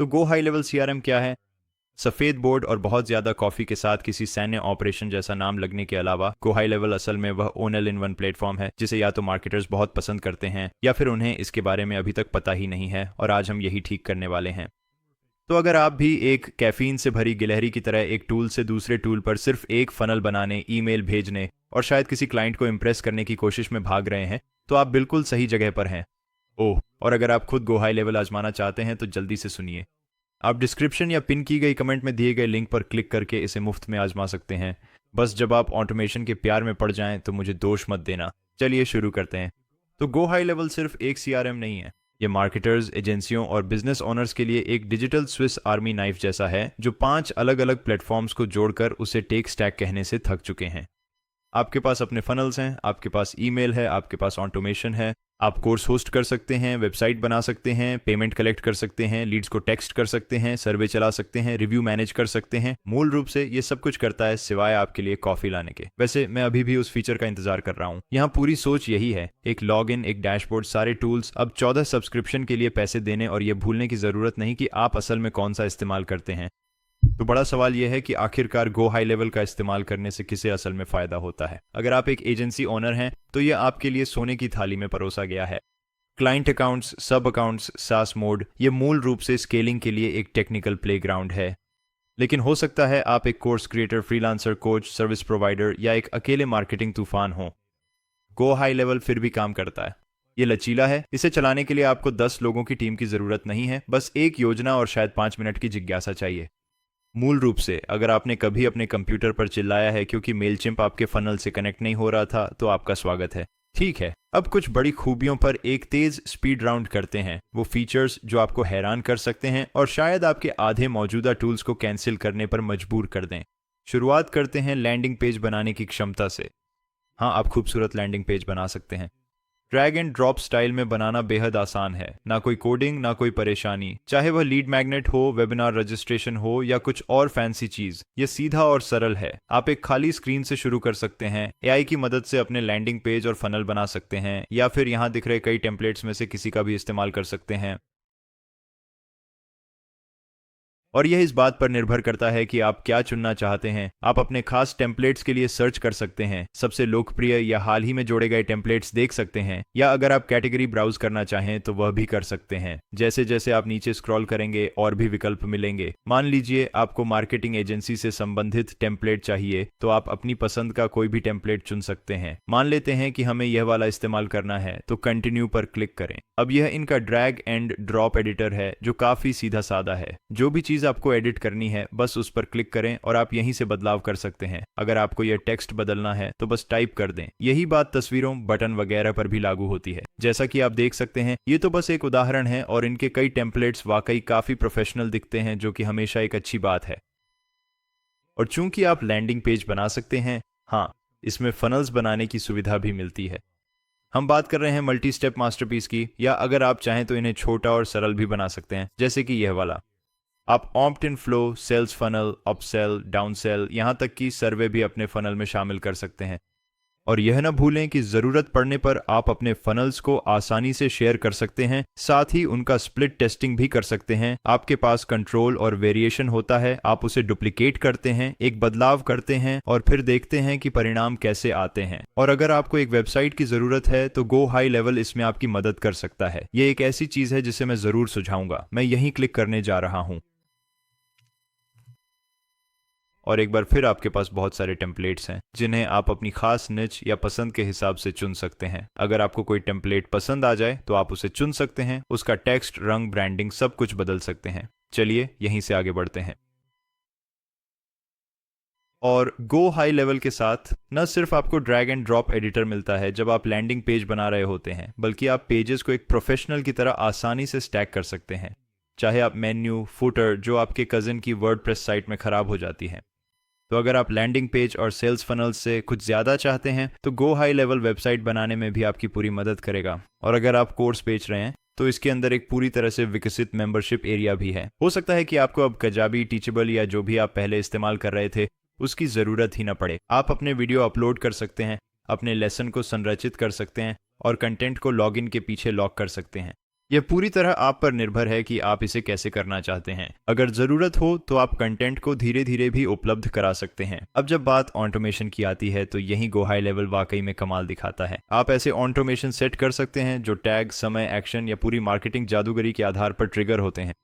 तो go high level CRM क्या है? सफेद बोर्ड और बहुत ज्यादा कॉफी के साथ किसी सैन्य ऑपरेशन जैसा नाम लगने के अलावा गो हाई लेवल असल में वह ऑल इन वन प्लेटफॉर्म है जिसे या तो मार्केटर्स बहुत पसंद करते हैं या फिर उन्हें इसके बारे में अभी तक पता ही नहीं है, और आज हम यही ठीक करने वाले हैं। तो अगर आप भी एक कैफीन से भरी गिलहरी की तरह एक टूल से दूसरे टूल पर सिर्फ एक फनल बनाने, ईमेल भेजने और शायद किसी क्लाइंट को इम्प्रेस करने की कोशिश में भाग रहे हैं, तो आप बिल्कुल सही जगह पर हैं। ओह, और अगर आप खुद गो हाई लेवल आजमाना चाहते हैं तो जल्दी से सुनिए। आप डिस्क्रिप्शन या पिन की गई कमेंट में दिए गए लिंक पर क्लिक करके इसे मुफ्त में आजमा सकते हैं। बस जब आप ऑटोमेशन के प्यार में पड़ जाएं तो मुझे दोष मत देना। चलिए शुरू करते हैं। तो गो हाई लेवल सिर्फ एक सीआरएम नहीं है, ये मार्केटर्स, एजेंसियों और बिजनेस ओनर्स के लिए एक डिजिटल स्विस आर्मी नाइफ जैसा है जो 5 अलग अलग प्लेटफॉर्म्स को जोड़कर उसे टेक स्टैक कहने से थक चुके हैं। आपके पास अपने फनल्स हैं, आपके पास ईमेल है, आपके पास ऑटोमेशन है, आप कोर्स होस्ट कर सकते हैं, वेबसाइट बना सकते हैं, पेमेंट कलेक्ट कर सकते हैं, लीड्स को टेक्स्ट कर सकते हैं, सर्वे चला सकते हैं, रिव्यू मैनेज कर सकते हैं। मूल रूप से ये सब कुछ करता है सिवाय आपके लिए कॉफी लाने के। वैसे मैं अभी भी उस फीचर का इंतजार कर रहा हूँ। यहाँ पूरी सोच यही है, एक लॉग इन, एक डैशबोर्ड, सारे टूल्स, अब 14 सब्सक्रिप्शन के लिए पैसे देने, और ये भूलने की जरूरत नहीं कि आप असल में कौन सा इस्तेमाल करते हैं। तो बड़ा सवाल यह है कि आखिरकार गो हाई लेवल का इस्तेमाल करने से किसे असल में फायदा होता है। अगर आप एक एजेंसी ओनर हैं तो यह आपके लिए सोने की थाली में परोसा गया है। क्लाइंट अकाउंट्स, सब अकाउंट्स, सास मोड, ये मूल रूप से स्केलिंग के लिए एक टेक्निकल प्लेग्राउंड है। लेकिन हो सकता है आप एक course creator, freelancer, coach, service provider या एक अकेले मार्केटिंग तूफान हो। गो हाई लेवल फिर भी काम करता है। ये लचीला है। इसे चलाने के लिए आपको 10 लोगों की टीम की जरूरत नहीं है, बस एक योजना और शायद 5 मिनट की जिज्ञासा चाहिए। मूल रूप से अगर आपने कभी अपने कंप्यूटर पर चिल्लाया है क्योंकि मेलचिम्प आपके फनल से कनेक्ट नहीं हो रहा था, तो आपका स्वागत है। ठीक है, अब कुछ बड़ी खूबियों पर एक तेज स्पीड राउंड करते हैं, वो फीचर्स जो आपको हैरान कर सकते हैं और शायद आपके आधे मौजूदा टूल्स को कैंसिल करने पर मजबूर कर दें। शुरुआत करते हैं लैंडिंग पेज बनाने की क्षमता से। हाँ, आप खूबसूरत लैंडिंग पेज बना सकते हैं। ड्रैग एंड ड्रॉप स्टाइल में बनाना बेहद आसान है, ना कोई कोडिंग, ना कोई परेशानी। चाहे वह लीड मैग्नेट हो, वेबिनार रजिस्ट्रेशन हो या कुछ और फैंसी चीज, ये सीधा और सरल है। आप एक खाली स्क्रीन से शुरू कर सकते हैं, एआई की मदद से अपने लैंडिंग पेज और फनल बना सकते हैं, या फिर यहाँ दिख रहे कई टेम्पलेट्स में से किसी का भी इस्तेमाल कर सकते हैं। और यह इस बात पर निर्भर करता है कि आप क्या चुनना चाहते हैं। आप अपने खास टेम्पलेट्स के लिए सर्च कर सकते हैं, सबसे लोकप्रिय या हाल ही में जोड़े गए टेम्पलेट्स देख सकते हैं, या अगर आप कैटेगरी ब्राउज करना चाहें तो वह भी कर सकते हैं। जैसे जैसे आप नीचे स्क्रॉल करेंगे और भी विकल्प मिलेंगे। मान लीजिए आपको मार्केटिंग एजेंसी से संबंधित टेम्पलेट चाहिए, तो आप अपनी पसंद का कोई भी टेम्पलेट चुन सकते हैं। मान लेते हैं कि हमें यह वाला इस्तेमाल करना है, तो कंटिन्यू पर क्लिक करें। अब यह इनका ड्रैग एंड ड्रॉप एडिटर है जो काफी सीधा साधा है। जो भी चीज आपको एडिट करनी है बस उस पर क्लिक करें और आप यहीं से बदलाव कर सकते हैं। अगर आपको यह टेक्स्ट बदलना है तो बस टाइप कर दें। यही बात तस्वीरों, बटन वगैरह पर भी लागू होती है। जैसा कि आप देख सकते हैं, ये तो बस एक उदाहरण है और इनके कई टेम्पलेट्स वाकई काफी प्रोफेशनल दिखते हैं, जो कि हमेशा एक अच्छी बात है। और चूंकि आप लैंडिंग पेज बना सकते हैं, हाँ, इसमें फनल्स बनाने की सुविधा भी मिलती है। हम बात कर रहे हैं मल्टी स्टेप मास्टरपीस की, या अगर आप चाहें तो इन्हें छोटा और सरल भी बना सकते हैं, जैसे कि यह वाला। आप opt in flow, sales funnel, upsell, downsell, यहां तक कि सर्वे भी अपने फनल में शामिल कर सकते हैं। और यह न भूलें कि जरूरत पड़ने पर आप अपने फनल्स को आसानी से शेयर कर सकते हैं, साथ ही उनका स्प्लिट टेस्टिंग भी कर सकते हैं। आपके पास कंट्रोल और वेरिएशन होता है, आप उसे डुप्लीकेट करते हैं, एक बदलाव करते हैं और फिर देखते हैं कि परिणाम कैसे आते हैं। और अगर आपको एक वेबसाइट की जरूरत है तो गो हाई लेवल इसमें आपकी मदद कर सकता है। यह एक ऐसी चीज है जिसे मैं जरूर सुझाऊंगा। मैं यहीं क्लिक करने जा रहा हूं। और एक बार फिर आपके पास बहुत सारे टेम्पलेट्स हैं जिन्हें आप अपनी खास निच या पसंद के हिसाब से चुन सकते हैं। अगर आपको कोई टेम्पलेट पसंद आ जाए तो आप उसे चुन सकते हैं, उसका टेक्स्ट, रंग, ब्रांडिंग सब कुछ बदल सकते हैं। चलिए यहीं से आगे बढ़ते हैं। और गो हाई लेवल के साथ न सिर्फ आपको ड्रैग एंड ड्रॉप एडिटर मिलता है जब आप लैंडिंग पेज बना रहे होते हैं, बल्कि आप पेजेस को एक प्रोफेशनल की तरह आसानी से स्टैक कर सकते हैं। चाहे आप मेन्यू, फुटर, जो आपके कजिन की वर्डप्रेस साइट में खराब हो जाती है। तो अगर आप लैंडिंग पेज और सेल्स फनल्स से कुछ ज्यादा चाहते हैं तो गो हाई लेवल वेबसाइट बनाने में भी आपकी पूरी मदद करेगा। और अगर आप कोर्स बेच रहे हैं तो इसके अंदर एक पूरी तरह से विकसित मेंबरशिप एरिया भी है। हो सकता है कि आपको अब कजाबी, टीचेबल या जो भी आप पहले इस्तेमाल कर रहे थे उसकी जरूरत ही ना पड़े। आप अपने वीडियो अपलोड कर सकते हैं, अपने लेसन को संरचित कर सकते हैं और कंटेंट को लॉगिन के पीछे लॉक कर सकते हैं। यह पूरी तरह आप पर निर्भर है कि आप इसे कैसे करना चाहते हैं। अगर जरूरत हो तो आप कंटेंट को धीरे धीरे भी उपलब्ध करा सकते हैं। अब जब बात ऑटोमेशन की आती है तो यही गो हाई लेवल वाकई में कमाल दिखाता है। आप ऐसे ऑटोमेशन सेट कर सकते हैं जो टैग, समय, एक्शन या पूरी मार्केटिंग जादूगरी के आधार पर ट्रिगर होते हैं।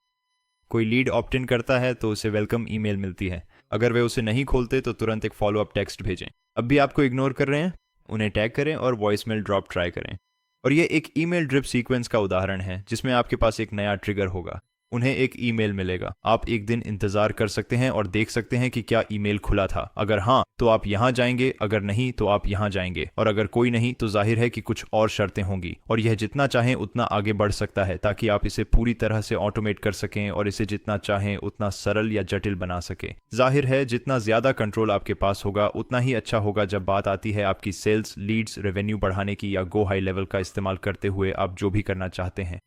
कोई लीड ऑप्ट इन करता है तो उसे वेलकम ईमेल मिलती है। अगर वे उसे नहीं खोलते तो तुरंत एक फॉलो अप टेक्स्ट भेजें। अब भी आपको इग्नोर कर रहे हैं, उन्हें टैग करें और वॉइसमेल ड्रॉप ट्राई करें। और यह एक ईमेल ड्रिप सीक्वेंस का उदाहरण है जिसमें आपके पास एक नया ट्रिगर होगा। उन्हें एक ईमेल मिलेगा। आप एक दिन इंतजार कर सकते हैं और देख सकते हैं कि क्या ईमेल खुला था। अगर हाँ तो आप यहाँ जाएंगे, अगर नहीं तो आप यहाँ जाएंगे, और अगर कोई नहीं तो जाहिर है कि कुछ और शर्तें होंगी। और यह जितना चाहें उतना आगे बढ़ सकता है ताकि आप इसे पूरी तरह से ऑटोमेट कर सकें और इसे जितना चाहें उतना सरल या जटिल बना सकें। जाहिर है जितना ज्यादा कंट्रोल आपके पास होगा उतना ही अच्छा होगा जब बात आती है आपकी सेल्स, लीड्स, रेवेन्यू बढ़ाने की या गो हाई लेवल का इस्तेमाल करते हुए आप जो भी करना चाहते हैं।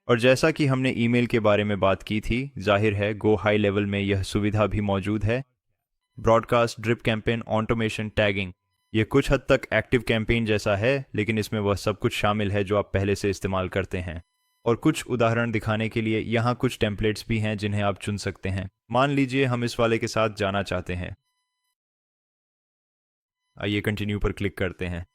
और जैसा कि हमने ईमेल के बारे में बात की थी, जाहिर है गो हाई लेवल में यह सुविधा भी मौजूद है। Broadcast, drip campaign, automation, tagging, ये कुछ हद तक एक्टिव कैंपेन जैसा है, लेकिन इसमें वह सब कुछ शामिल है जो आप पहले से इस्तेमाल करते हैं। और कुछ उदाहरण दिखाने के लिए यहाँ कुछ टेम्पलेट्स भी हैं जिन्हें आप चुन सकते हैं। मान लीजिए हम इस वाले के साथ जाना चाहते हैं। आइए कंटिन्यू पर क्लिक करते हैं।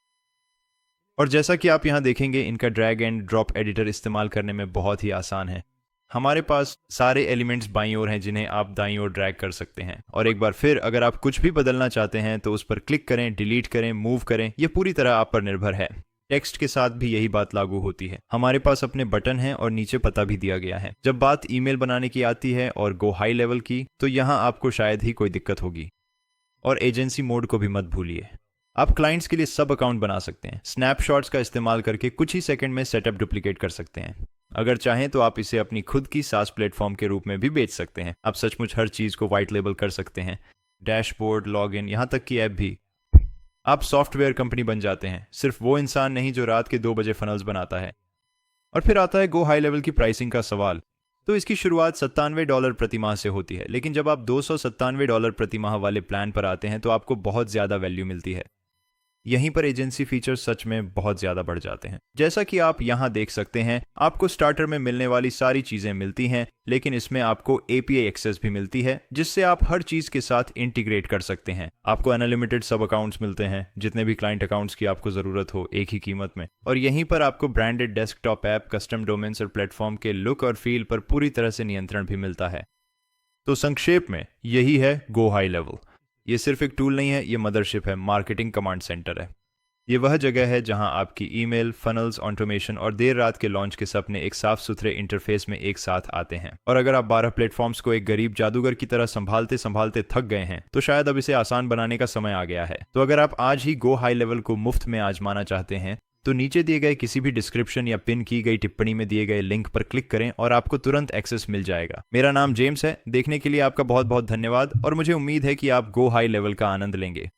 और जैसा कि आप यहाँ देखेंगे, इनका ड्रैग एंड ड्रॉप एडिटर इस्तेमाल करने में बहुत ही आसान है। हमारे पास सारे एलिमेंट्स बाईं ओर हैं जिन्हें आप दाईं ओर ड्रैग कर सकते हैं। और एक बार फिर अगर आप कुछ भी बदलना चाहते हैं तो उस पर क्लिक करें, डिलीट करें, मूव करें, यह पूरी तरह आप पर निर्भर है। टेक्स्ट के साथ भी यही बात लागू होती है। हमारे पास अपने बटन हैं और नीचे पता भी दिया गया है। जब बात ईमेल बनाने की आती है और गो हाई लेवल की, तो यहाँ आपको शायद ही कोई दिक्कत होगी। और एजेंसी मोड को भी मत भूलिए। आप क्लाइंट्स के लिए सब अकाउंट बना सकते हैं। स्नैपशॉट्स का इस्तेमाल करके कुछ ही सेकंड में सेटअप डुप्लीकेट कर सकते हैं। अगर चाहें तो आप इसे अपनी खुद की सास प्लेटफॉर्म के रूप में भी बेच सकते हैं। आप सचमुच हर चीज को व्हाइट लेबल कर सकते हैं। डैशबोर्ड, लॉगिन, यहाँ तक कि ऐप भी। आप सॉफ्टवेयर कंपनी बन जाते हैं। सिर्फ वो इंसान नहीं जो रात के 2 बजे फनल्स बनाता है। और फिर आता है गो हाई लेवल की प्राइसिंग का सवाल। तो इसकी शुरुआत $97 प्रति माह से होती है, लेकिन जब आप $297 प्रति माह वाले प्लान पर आते हैं तो आपको बहुत ज्यादा वैल्यू मिलती है। यहीं पर एजेंसी फीचर्स सच में बहुत ज्यादा बढ़ जाते हैं। जैसा कि आप यहां देख सकते हैं, आपको स्टार्टर में मिलने वाली सारी चीजें मिलती हैं, लेकिन इसमें आपको API एक्सेस भी मिलती है जिससे आप हर चीज के साथ इंटीग्रेट कर सकते हैं। आपको अनलिमिटेड सब अकाउंट्स मिलते हैं, जितने भी क्लाइंट अकाउंट्स की आपको जरूरत हो, एक ही कीमत में। और यहीं पर आपको branded desktop app, custom domains और प्लेटफॉर्म के लुक और फील पर पूरी तरह से नियंत्रण भी मिलता है। तो संक्षेप में यही है गो हाई लेवल। ये सिर्फ एक टूल नहीं है, ये मदरशिप है, मार्केटिंग कमांड सेंटर है। ये वह जगह है जहां आपकी ईमेल, फनल्स, ऑटोमेशन और देर रात के लॉन्च के सपने एक साफ सुथरे इंटरफेस में एक साथ आते हैं। और अगर आप 12 प्लेटफॉर्म्स को एक गरीब जादूगर की तरह संभालते संभालते थक गए हैं तो शायद अब इसे आसान बनाने का समय आ गया है। तो अगर आप आज ही गो हाई लेवल को मुफ्त में आजमाना चाहते हैं तो नीचे दिए गए किसी भी डिस्क्रिप्शन या पिन की गई टिप्पणी में दिए गए लिंक पर क्लिक करें और आपको तुरंत एक्सेस मिल जाएगा। मेरा नाम जेम्स है। देखने के लिए आपका बहुत बहुत धन्यवाद और मुझे उम्मीद है कि आप गो हाई लेवल का आनंद लेंगे।